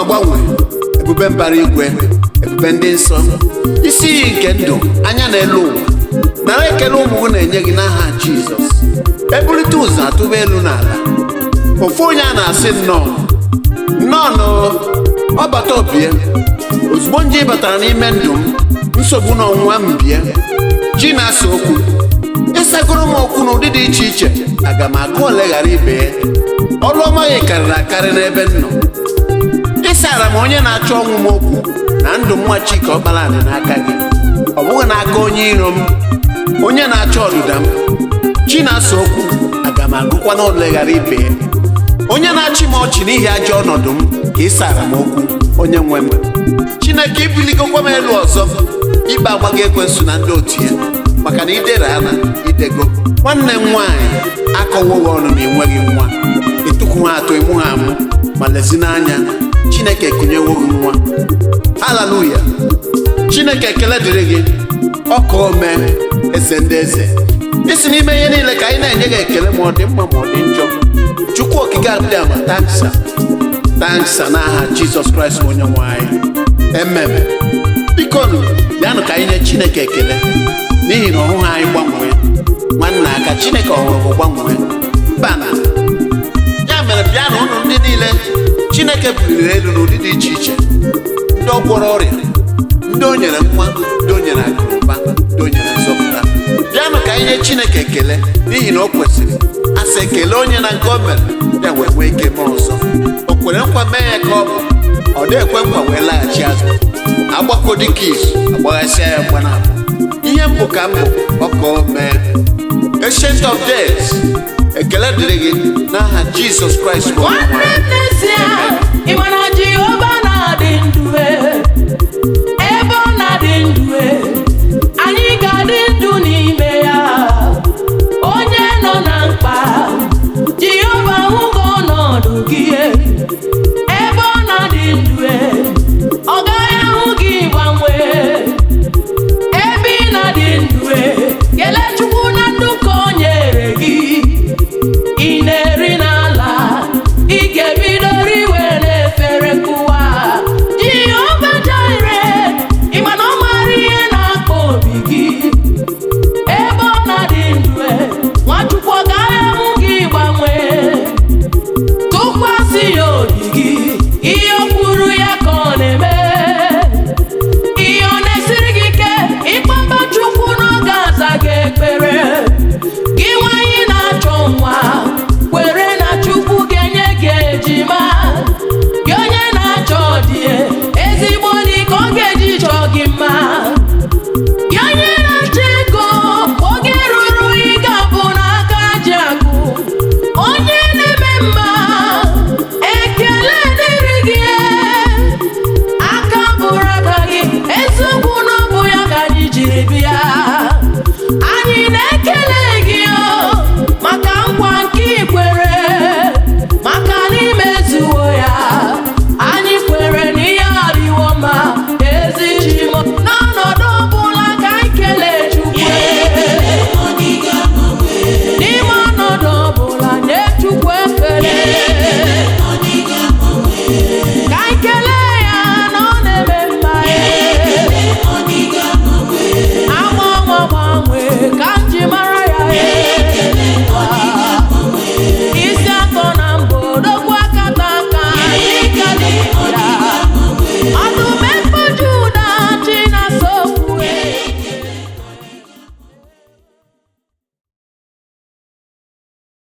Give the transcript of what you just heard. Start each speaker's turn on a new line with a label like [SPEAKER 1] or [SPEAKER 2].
[SPEAKER 1] agbanwe ebube mbara igwe, ebube ndị nsọ, isi iyi nke ndụ, anya n'elu ụwa, nara ekele ụmụ na-enye gị n'aha Jizọs. Ebulite ụzọ atụba elu n'ala, ofu onye a na-asị nnọọ nnọọ ọbata obie. Ozugbo nje batara n'ime ndụ m, nsogbu na ọnwụnwa m bie, ji na-asa okwu, ịsagoro m okwu n'ụdị dị iche iche, aga m agụ ole ghara ibe ya. Ọrụ ọma gị karịrị akarị n'ebe m nọ. Ịsara m onye na-achọ ọnwụ m okwu na ndụ nwa Chike Ọkpara dị n'aka gị, ọ bụghị n'aka onye iro m, onye na-achọ ọdụda m. Chi na-asa okwu, aga m agụkwa n'ole ghara ibe ya. Onye na-achị m ọchị n'ihi ajọ ọnọdụ m, ka ị sara m okwu, onye nwe m. Chineke ibiligokwa m elu ọzọ, ikpe agbaghị ekwensu na ndị otu ya, maka na idere ana idego. Nwanne m nwaanyị akọwoghị ọnụ na enweghị nwa, ịtụkwu ha atọ ịmụ ha amụ, ma lezi n'anya Chineke kunyewoghị nwa. Haleluya! Chineke ekele dịrị gị, ọka ome eze ndị eze. Isi n'ime ihe niile ka anyị na-enye gị ekele, ma ọ dị mma ma ọ dị njọ. Chukwu okike adịghị ama, tanksa n'aha Jizọs Kraịst onye nwe anyị. Amen. Biko bịanụ ka anyị nye Chineke ekele n'ihi na ọhụụ anyị gbanwee. Nwanna aka Chineke ọhụrụ bụ gbanwee mbana. Ya mere bịanụ ụnụ ndị niile Chineke buliri elu n'ụdị dị iche iche, ndị ọ gwọrọ ọrịa, ndị o nyere nwa, ndị o nyere akụnụba, ndị o nyere nzọpụta. Bịanụ ka anyị nye Chineke ekele n'ihi na o kwesịrị. Asị ekele onye na nke o mere ya wee nwee ike mee ọzọ. O kwere nkwa mee ya ka ọ bụ, ọ na-ekwe nkwa wee laghachi azụ. Agbakọ dịka izu agbaghasịa ya mgba na-abụ. Ihe mbụ ka mbụ ọka o mee. Ancient of Days, ekele dịrị gị n'aha Jizọs Kraịst bụ onye nwe anyị.
[SPEAKER 2] Jehova na-adị ndụ,